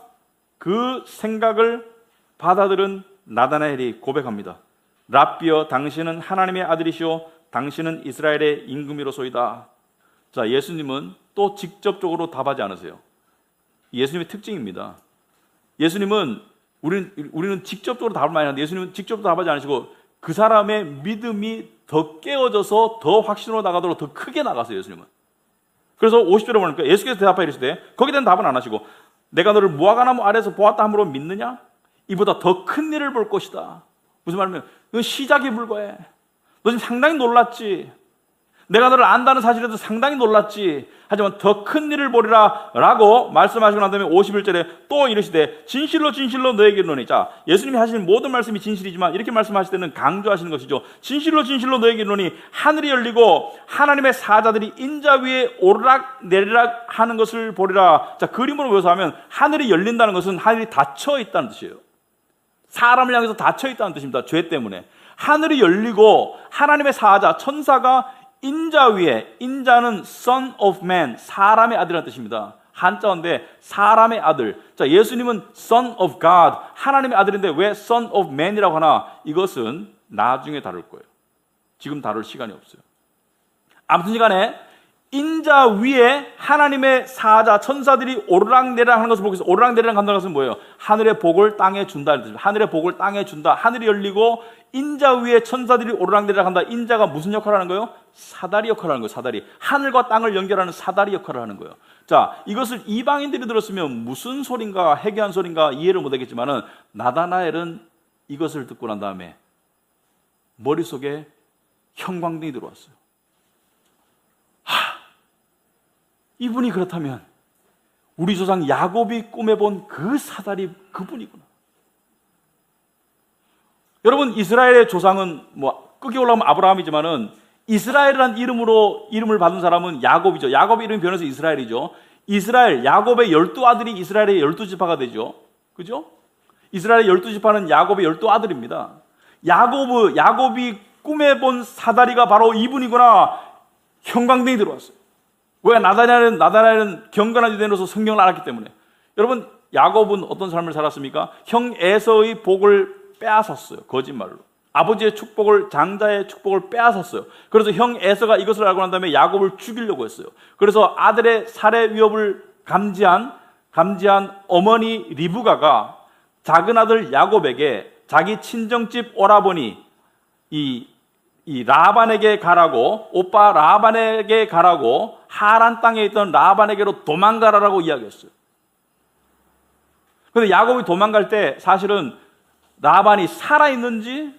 그 생각을 받아들은 나다나엘이 고백합니다. 랍비여, 당신은 하나님의 아들이시오, 당신은 이스라엘의 임금이로소이다. 자, 예수님은 또 직접적으로 답하지 않으세요. 예수님의 특징입니다. 예수님은 우리는 직접적으로 답을 많이 하는데 예수님은 직접적으로 답하지 않으시고 그 사람의 믿음이 더 깨어져서 더 확신으로 나가도록 더 크게 나가세요. 예수님은. 그래서 50절에 보니까 예수께서 대답하여 이르시되, 거기에 대한 답은 안 하시고 내가 너를 무화과나무 아래에서 보았다 함으로 믿느냐? 이보다 더 큰 일을 볼 것이다. 무슨 말이냐면 이건 시작에 불과해. 너 지금 상당히 놀랐지. 내가 너를 안다는 사실에도 상당히 놀랐지. 하지만 더 큰 일을 보리라 라고 말씀하시고 난 다음에 51절에 또 이르시되 진실로 진실로 너에게 이르노니. 자, 예수님이 하시는 모든 말씀이 진실이지만 이렇게 말씀하실 때는 강조하시는 것이죠. 진실로 진실로 너에게 이르노니 하늘이 열리고 하나님의 사자들이 인자 위에 오르락 내리락 하는 것을 보리라. 자, 그림으로 묘사하면 하늘이 열린다는 것은 하늘이 닫혀 있다는 뜻이에요. 사람을 향해서 닫혀 있다는 뜻입니다. 죄 때문에. 하늘이 열리고 하나님의 사자, 천사가 인자 위에, 인자는 son of man, 사람의 아들이라는 뜻입니다. 한자어인데 사람의 아들. 자, 예수님은 son of God, 하나님의 아들인데 왜 son of man이라고 하나? 이것은 나중에 다룰 거예요. 지금 다룰 시간이 없어요. 아무튼 시간에 인자 위에 하나님의 사자, 천사들이 오르락내리락 하는 것을 보고 있어요. 오르락내리락 한다는 것은 뭐예요? 하늘의 복을 땅에 준다. 하늘의 복을 땅에 준다. 하늘이 열리고 인자 위에 천사들이 오르락내리락 한다. 인자가 무슨 역할을 하는 거예요? 사다리 역할을 하는 거예요. 사다리. 하늘과 땅을 연결하는 사다리 역할을 하는 거예요. 자, 이것을 이방인들이 들었으면 무슨 소린가, 해괴한 소린가 이해를 못하겠지만은 나다나엘은 이것을 듣고 난 다음에 머릿속에 형광등이 들어왔어요. 이분이 그렇다면 우리 조상 야곱이 꿈에 본 그 사다리 그분이구나. 여러분, 이스라엘의 조상은 끄기 올라가면 아브라함이지만은 이스라엘이라는 이름을 받은 사람은 야곱이죠. 야곱의 이름이 변해서 이스라엘이죠. 이스라엘, 야곱의 12아들이 이스라엘의 12지파가 되죠. 그죠? 이스라엘의 12지파는 야곱의 12아들입니다. 야곱이 꿈에 본 사다리가 바로 이분이구나. 형광등이 들어왔어요. 왜? 나다나엘은 경건한 유대인으로서 성경을 알았기 때문에. 여러분, 야곱은 어떤 삶을 살았습니까? 형 에서의 복을 빼앗았어요. 거짓말로. 아버지의 축복을, 장자의 축복을 빼앗았어요. 그래서 형 에서가 이것을 알고 난 다음에 야곱을 죽이려고 했어요. 그래서 아들의 살해 위협을 감지한 어머니 리브가가 작은 아들 야곱에게 자기 친정집 오라버니 이 라반에게 가라고, 오빠 라반에게 가라고, 하란 땅에 있던 라반에게로 도망가라라고 이야기했어요. 그런데 야곱이 도망갈 때 사실은 라반이 살아있는지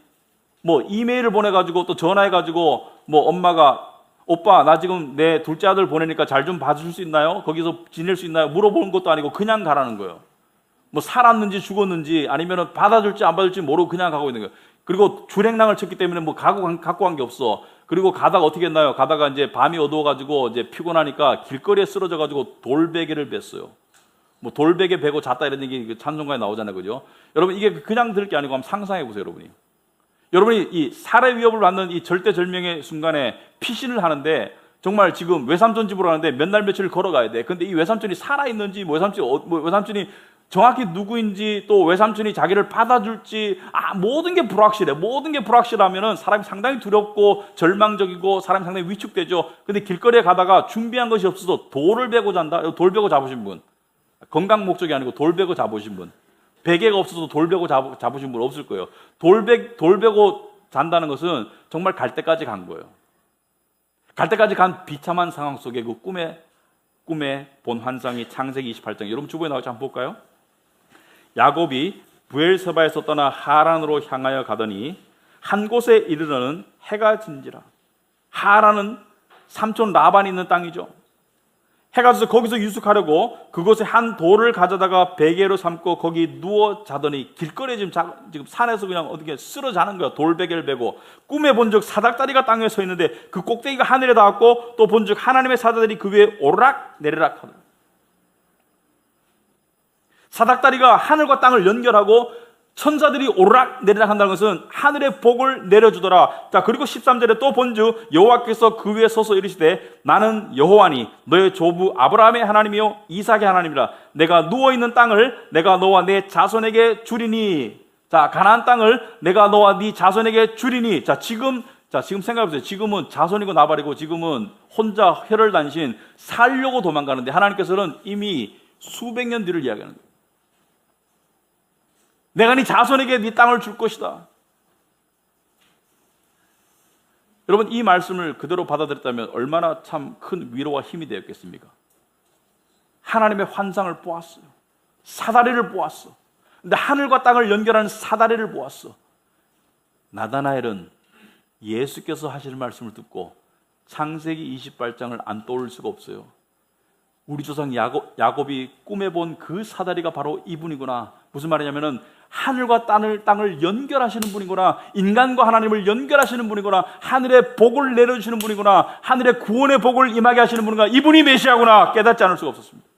이메일을 보내가지고 또 전화해가지고 엄마가 오빠 나 지금 내 둘째 아들 보내니까 잘 좀 봐줄 수 있나요? 거기서 지낼 수 있나요? 물어보는 것도 아니고 그냥 가라는 거예요. 살았는지 죽었는지 아니면 받아줄지 안 받을지 모르고 그냥 가고 있는 거예요. 그리고 주랭랑을 쳤기 때문에 갖고 간 게 없어. 그리고 가다가 어떻게 했나요? 가다가 이제 밤이 어두워가지고 이제 피곤하니까 길거리에 쓰러져가지고 돌베개를 뱄어요. 돌베개 베고 잤다 이런 얘기 찬송가에 나오잖아요. 그죠? 여러분, 이게 그냥 들을 게 아니고 한번 상상해 보세요, 여러분이. 여러분이 이 살해 위협을 받는 이 절대절명의 순간에 피신을 하는데 정말 지금 외삼촌 집으로 가는데 몇 날 며칠 걸어가야 돼. 근데 이 외삼촌이 살아있는지 외삼촌이 정확히 누구인지 또 외삼촌이 자기를 받아줄지 모든 게 불확실해. 모든 게 불확실하면은 사람이 상당히 두렵고 절망적이고 사람이 상당히 위축되죠. 근데 길거리에 가다가 준비한 것이 없어서 돌을 베고 잔다. 돌 베고 잡으신 분. 건강 목적이 아니고 돌 베고 잡으신 분. 베개가 없어서 돌 베고 잡으신 분 없을 거예요. 돌 베고 잔다는 것은 정말 갈 때까지 간 거예요. 갈 때까지 간 비참한 상황 속에 그 꿈에 본 환상이 창세기 28장. 여러분 주보에 나오지 한번 볼까요? 야곱이 부엘세바에서 떠나 하란으로 향하여 가더니 한 곳에 이르러는 해가 진지라. 하란은 삼촌 라반이 있는 땅이죠. 해가 져서 거기서 유숙하려고 그곳에 한 돌을 가져다가 베개로 삼고 거기 누워 자더니 길거리에 지금 산에서 그냥 어떻게 쓰러 자는 거야. 돌베개를 베고. 꿈에 본즉 사닥다리가 땅에 서 있는데 그 꼭대기가 하늘에 닿았고 또 본즉 하나님의 사자들이 그 위에 오르락 내리락 하더라. 사닥다리가 하늘과 땅을 연결하고 천사들이 오르락 내리락 한다는 것은 하늘의 복을 내려주더라. 자, 그리고 13절에 또 본즉 여호와께서 그 위에 서서 이르시되 나는 여호와니 너의 조부 아브라함의 하나님이요 이삭의 하나님이라. 내가 누워있는 땅을 내가 너와 내 자손에게 주리니. 자, 가나안 땅을 내가 너와 네 자손에게 주리니. 지금 생각해보세요. 지금은 자손이고 나발이고 지금은 혼자 혈혈단신 살려고 도망가는데 하나님께서는 이미 수백 년 뒤를 이야기하는 거예요. 내가 네 자손에게 네 땅을 줄 것이다. 여러분, 이 말씀을 그대로 받아들였다면 얼마나 참 큰 위로와 힘이 되었겠습니까? 하나님의 환상을 보았어요. 사다리를 보았어. 근데 하늘과 땅을 연결하는 사다리를 보았어. 나다나엘은 예수께서 하시는 말씀을 듣고 창세기 28장을 안 떠올릴 수가 없어요. 우리 조상 야곱이 꿈에 본 그 사다리가 바로 이분이구나. 무슨 말이냐면은 하늘과 땅을 연결하시는 분이구나. 인간과 하나님을 연결하시는 분이구나. 하늘의 복을 내려주시는 분이구나. 하늘의 구원의 복을 임하게 하시는 분이구나. 이분이 메시아구나. 깨닫지 않을 수가 없었습니다.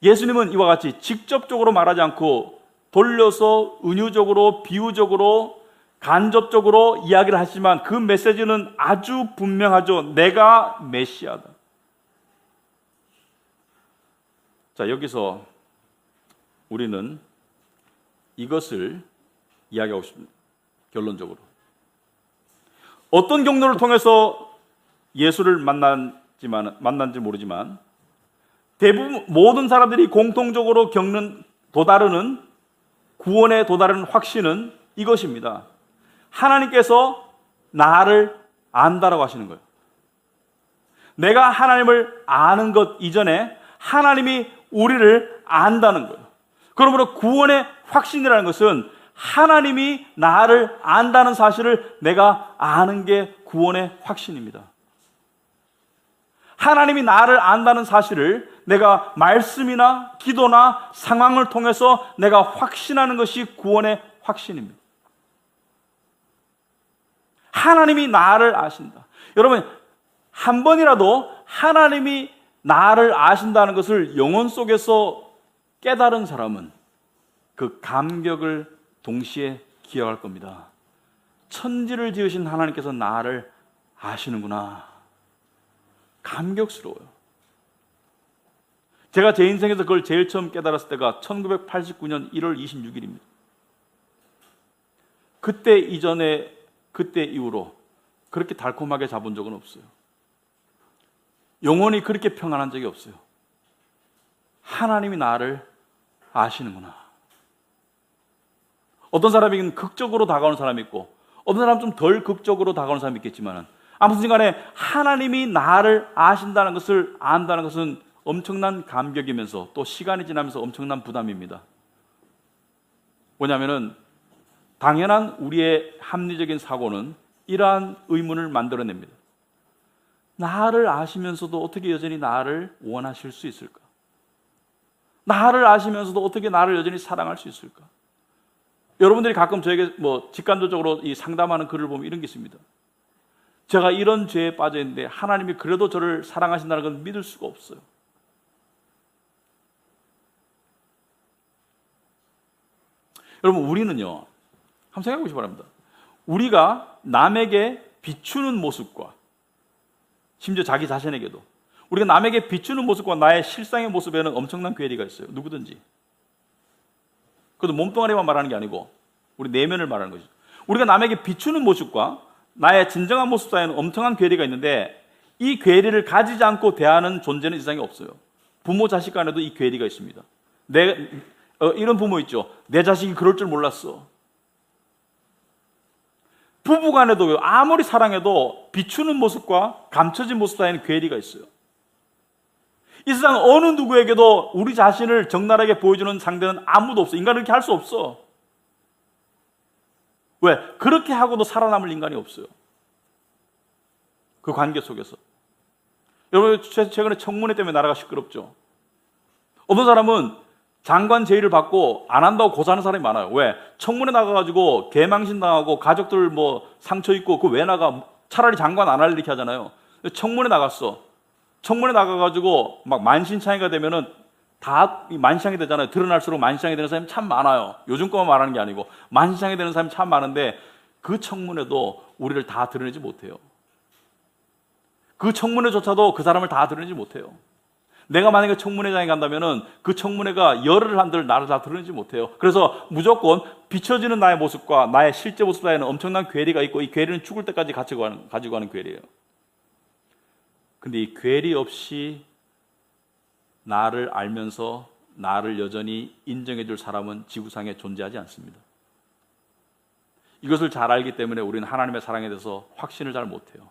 예수님은 이와 같이 직접적으로 말하지 않고 돌려서 은유적으로 비유적으로 간접적으로 이야기를 하시지만 그 메시지는 아주 분명하죠. 내가 메시아다. 자, 여기서 우리는 이것을 이야기하고 싶습니다. 결론적으로. 어떤 경로를 통해서 예수를 만난지 모르지만 대부분 모든 사람들이 공통적으로 겪는 도다르는 구원에 도다르는 확신은 이것입니다. 하나님께서 나를 안다라고 하시는 거예요. 내가 하나님을 아는 것 이전에 하나님이 우리를 안다는 거예요. 그러므로 구원의 확신이라는 것은 하나님이 나를 안다는 사실을 내가 아는 게 구원의 확신입니다. 하나님이 나를 안다는 사실을 내가 말씀이나 기도나 상황을 통해서 내가 확신하는 것이 구원의 확신입니다. 하나님이 나를 아신다. 여러분, 한 번이라도 하나님이 나를 아신다는 것을 영혼 속에서 깨달은 사람은 그 감격을 동시에 기억할 겁니다. 천지를 지으신 하나님께서 나를 아시는구나. 감격스러워요. 제가 제 인생에서 그걸 제일 처음 깨달았을 때가 1989년 1월 26일입니다. 그때 이전에, 그때 이후로 그렇게 달콤하게 잡은 적은 없어요. 영혼이 그렇게 평안한 적이 없어요. 하나님이 나를 아시는구나. 어떤 사람에게는 극적으로 다가오는 사람이 있고 어떤 사람은 좀 덜 극적으로 다가오는 사람이 있겠지만 아무튼 간에 하나님이 나를 아신다는 것을 안다는 것은 엄청난 감격이면서 또 시간이 지나면서 엄청난 부담입니다. 뭐냐면은 당연한 우리의 합리적인 사고는 이러한 의문을 만들어냅니다. 나를 아시면서도 어떻게 여전히 나를 원하실 수 있을까? 나를 아시면서도 어떻게 나를 여전히 사랑할 수 있을까? 여러분들이 가끔 저에게 직간접적으로 이 상담하는 글을 보면 이런 게 있습니다. 제가 이런 죄에 빠져 있는데 하나님이 그래도 저를 사랑하신다는 건 믿을 수가 없어요. 여러분, 우리는요, 한번 생각해 보시기 바랍니다. 우리가 남에게 비추는 모습과 심지어 자기 자신에게도 우리가 남에게 비추는 모습과 나의 실상의 모습에는 엄청난 괴리가 있어요. 누구든지. 그것도 몸뚱아리만 말하는 게 아니고 우리 내면을 말하는 것이죠. 우리가 남에게 비추는 모습과 나의 진정한 모습 사이에는 엄청난 괴리가 있는데 이 괴리를 가지지 않고 대하는 존재는 이 세상에 없어요. 부모 자식 간에도 이 괴리가 있습니다. 이런 부모 있죠. 내 자식이 그럴 줄 몰랐어. 부부 간에도 아무리 사랑해도 비추는 모습과 감춰진 모습 사이에는 괴리가 있어요. 이 세상 어느 누구에게도 우리 자신을 적나라하게 보여주는 상대는 아무도 없어. 인간은 그렇게 할 수 없어. 왜? 그렇게 하고도 살아남을 인간이 없어요. 그 관계 속에서. 여러분, 최근에 청문회 때문에 나라가 시끄럽죠. 어떤 사람은 장관 제의를 받고 안 한다고 고사하는 사람이 많아요. 왜? 청문회 나가가지고 개망신 당하고 가족들 상처 입고 그 왜 나가? 차라리 장관 안 할 이렇게 하잖아요. 청문회 나갔어. 청문회 나가가지고 막 만신창이가 되면은 다 만신창이 되잖아요. 드러날수록 만신창이 되는 사람이 참 많아요. 요즘 거만 말하는 게 아니고 만신창이 되는 사람이 참 많은데 그 청문회도 우리를 다 드러내지 못해요. 그 청문회조차도 그 사람을 다 드러내지 못해요. 내가 만약에 청문회장에 간다면은 그 청문회가 열흘 한들 나를 다 드러내지 못해요. 그래서 무조건 비춰지는 나의 모습과 나의 실제 모습 사이에는 엄청난 괴리가 있고 이 괴리는 죽을 때까지 가지고 가는 괴리예요. 근데 이 괴리 없이 나를 알면서 나를 여전히 인정해 줄 사람은 지구상에 존재하지 않습니다. 이것을 잘 알기 때문에 우리는 하나님의 사랑에 대해서 확신을 잘 못해요.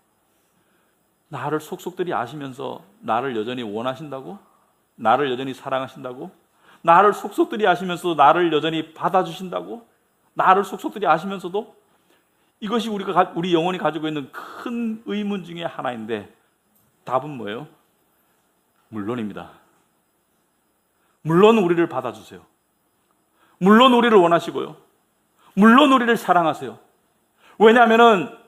나를 속속들이 아시면서 나를 여전히 원하신다고? 나를 여전히 사랑하신다고? 나를 속속들이 아시면서도 나를 여전히 받아주신다고? 나를 속속들이 아시면서도? 이것이 우리 영혼이 가지고 있는 큰 의문 중에 하나인데 답은 뭐예요? 물론입니다. 물론 우리를 받아주세요. 물론 우리를 원하시고요. 물론 우리를 사랑하세요. 왜냐하면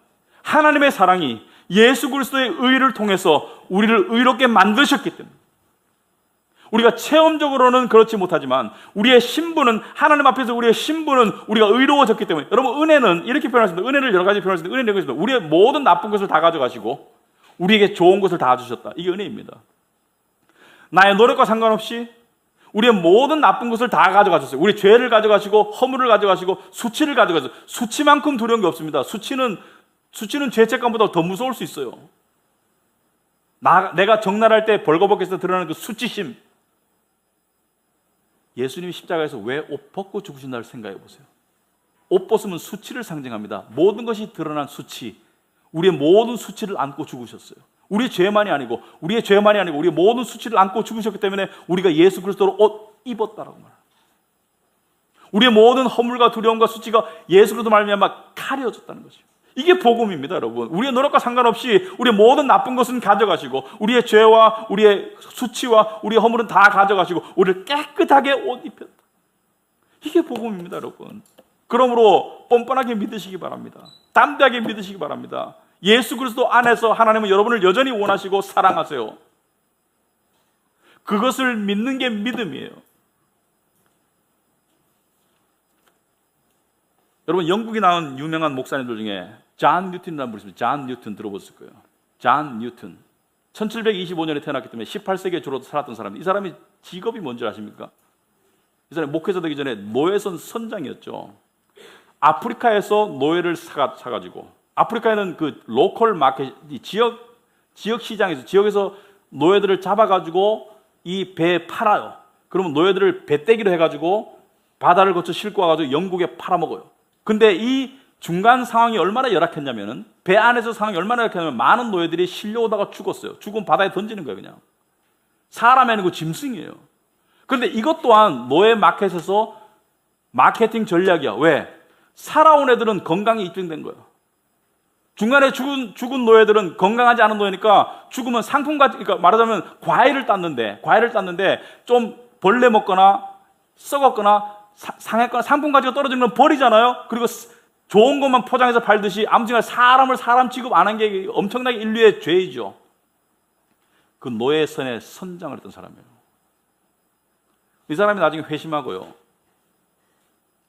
하나님의 사랑이 예수 그리스도의 의를 통해서 우리를 의롭게 만드셨기 때문에 우리가 체험적으로는 그렇지 못하지만 우리의 신분은 하나님 앞에서 우리의 신분은 우리가 의로워졌기 때문에 여러분 은혜는 이렇게 표현하십니다. 은혜를 여러 가지 표현하시는데 은혜는 이것입니다. 우리의 모든 나쁜 것을 다 가져가시고 우리에게 좋은 것을 다 주셨다. 이게 은혜입니다. 나의 노력과 상관없이 우리의 모든 나쁜 것을 다 가져가셨어요. 우리 죄를 가져가시고 허물을 가져가시고 수치를 가져가셨어요. 수치만큼 두려운 게 없습니다. 수치는 죄책감보다 더 무서울 수 있어요. 내가 적나라할 때 벌거벗겨서 드러나는 그 수치심. 예수님이 십자가에서 왜 옷 벗고 죽으신다를 생각해 보세요. 옷 벗으면 수치를 상징합니다. 모든 것이 드러난 수치. 우리의 모든 수치를 안고 죽으셨어요. 우리의 죄만이 아니고 우리의 모든 수치를 안고 죽으셨기 때문에 우리가 예수 그리스도로 옷 입었다라고 말합니다. 우리의 모든 허물과 두려움과 수치가 예수 그리스도 말미암아 가려졌다는 것이죠. 이게 복음입니다, 여러분. 우리의 노력과 상관없이 우리의 모든 나쁜 것은 가져가시고 우리의 죄와 우리의 수치와 우리의 허물은 다 가져가시고 우리를 깨끗하게 옷 입혔다. 이게 복음입니다, 여러분. 그러므로 뻔뻔하게 믿으시기 바랍니다. 담대하게 믿으시기 바랍니다. 예수 그리스도 안에서 하나님은 여러분을 여전히 원하시고 사랑하세요. 그것을 믿는 게 믿음이에요. 여러분, 영국에 나온 유명한 목사님들 중에 존 뉴턴이라는 분이 있습니다. 존 뉴턴 들어보셨을 거예요. 존 뉴턴. 1725년에 태어났기 때문에 18세기에 주로 살았던 사람입니다. 이 사람이 직업이 뭔지 아십니까? 이 사람이 목회자 되기 전에 노예선 선장이었죠. 아프리카에서 노예를 사가지고, 아프리카에는 그 로컬 마켓, 지역 시장에서, 지역에서 노예들을 잡아가지고 이 배에 팔아요. 그러면 노예들을 배떼기로 해가지고 바다를 거쳐 싣고 와가지고 영국에 팔아먹어요. 근데 이 중간 상황이 얼마나 열악했냐면은, 배 안에서 상황이 얼마나 열악했냐면 많은 노예들이 실려오다가 죽었어요. 죽으면 바다에 던지는 거예요, 그냥. 사람이 아니고 짐승이에요. 그런데 이것 또한 노예 마켓에서 마케팅 전략이야. 왜? 살아온 애들은 건강이 입증된 거예요. 중간에 죽은 노예들은 건강하지 않은 노예니까 죽으면 상품같이, 그러니까 말하자면 과일을 땄는데 좀 벌레 먹거나 썩었거나 상했거나 상품 가치가 떨어지는 건 버리잖아요. 그리고 좋은 것만 포장해서 팔듯이 아무튼 사람을 사람 취급 안 한 게 엄청나게 인류의 죄이죠. 그 노예선의 선장을 했던 사람이에요. 이 사람이 나중에 회심하고요,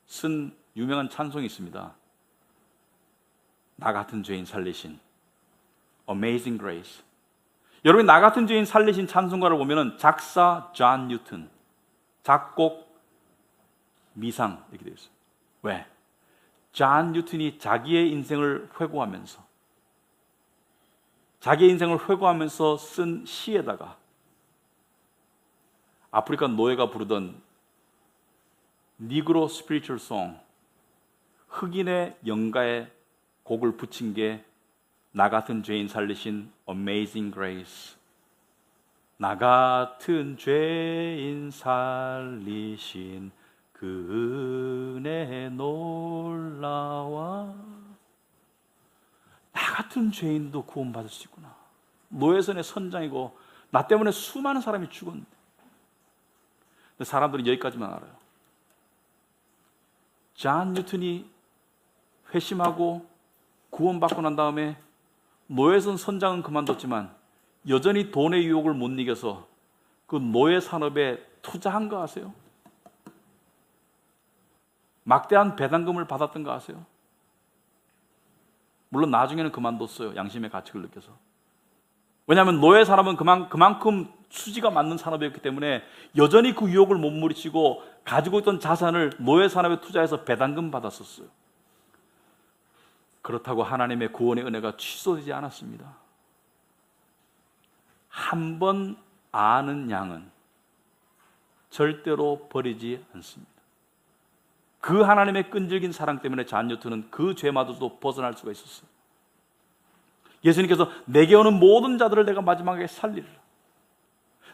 쓴 유명한 찬송이 있습니다. 나 같은 죄인 살리신 Amazing Grace. 여러분이 나 같은 죄인 살리신 찬송가를 보면은 작사 존 뉴턴, 작곡 미상 이렇게 되어 있어요. 왜? 존 뉴턴이 자기의 인생을 회고하면서 쓴 시에다가 아프리카 노예가 부르던 니그로 스피리추얼 송, 흑인의 영가에 곡을 붙인 게 나 같은 죄인 살리신 Amazing Grace. 나 같은 죄인 살리신 그 은혜 놀라와. 나 같은 죄인도 구원받을 수 있구나. 노예선의 선장이고 나 때문에 수많은 사람이 죽었는데, 근데 사람들이 여기까지만 알아요. 존 뉴턴이 회심하고 구원받고 난 다음에 노예선 선장은 그만뒀지만 여전히 돈의 유혹을 못 이겨서 그 노예 산업에 투자한 거 아세요? 막대한 배당금을 받았던 거 아세요? 물론 나중에는 그만뒀어요. 양심의 가책을 느껴서. 왜냐하면 노예 산업은 그만큼 수지가 맞는 산업이었기 때문에 여전히 그 유혹을 못 물리치고 가지고 있던 자산을 노예 산업에 투자해서 배당금 받았었어요. 그렇다고 하나님의 구원의 은혜가 취소되지 않았습니다. 한 번 아는 양은 절대로 버리지 않습니다. 그 하나님의 끈질긴 사랑 때문에 존 뉴턴은 그 죄마저도 벗어날 수가 있었어요. 예수님께서 내게 오는 모든 자들을 내가 마지막에 살리리라.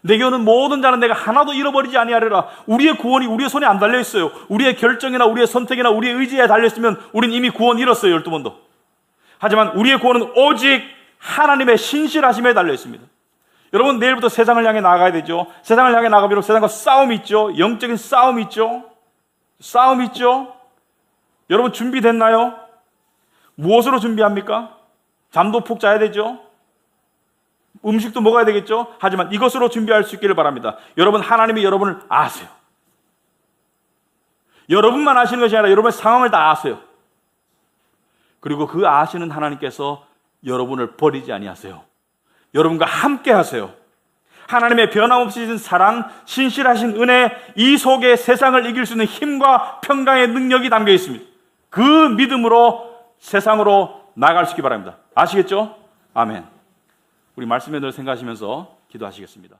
내게 오는 모든 자는 내가 하나도 잃어버리지 아니하리라. 우리의 구원이 우리의 손에 안 달려 있어요. 우리의 결정이나 우리의 선택이나 우리의 의지에 달려 있으면 우리는 이미 구원 잃었어요, 12번도. 하지만 우리의 구원은 오직 하나님의 신실하심에 달려 있습니다. 여러분, 내일부터 세상을 향해 나가야 되죠. 세상을 향해 나가면 세상과 싸움이 있죠. 영적인 싸움이 있죠. 여러분, 준비됐나요? 무엇으로 준비합니까? 잠도 푹 자야 되죠. 음식도 먹어야 되겠죠. 하지만 이것으로 준비할 수 있기를 바랍니다. 여러분, 하나님이 여러분을 아세요. 여러분만 아시는 것이 아니라 여러분의 상황을 다 아세요. 그리고 그 아시는 하나님께서 여러분을 버리지 아니하세요. 여러분과 함께 하세요. 하나님의 변함없으신 사랑, 신실하신 은혜, 이 속에 세상을 이길 수 있는 힘과 평강의 능력이 담겨 있습니다. 그 믿음으로 세상으로 나아갈 수 있기 바랍니다. 아시겠죠? 아멘. 우리 말씀에 늘 생각하시면서 기도하시겠습니다.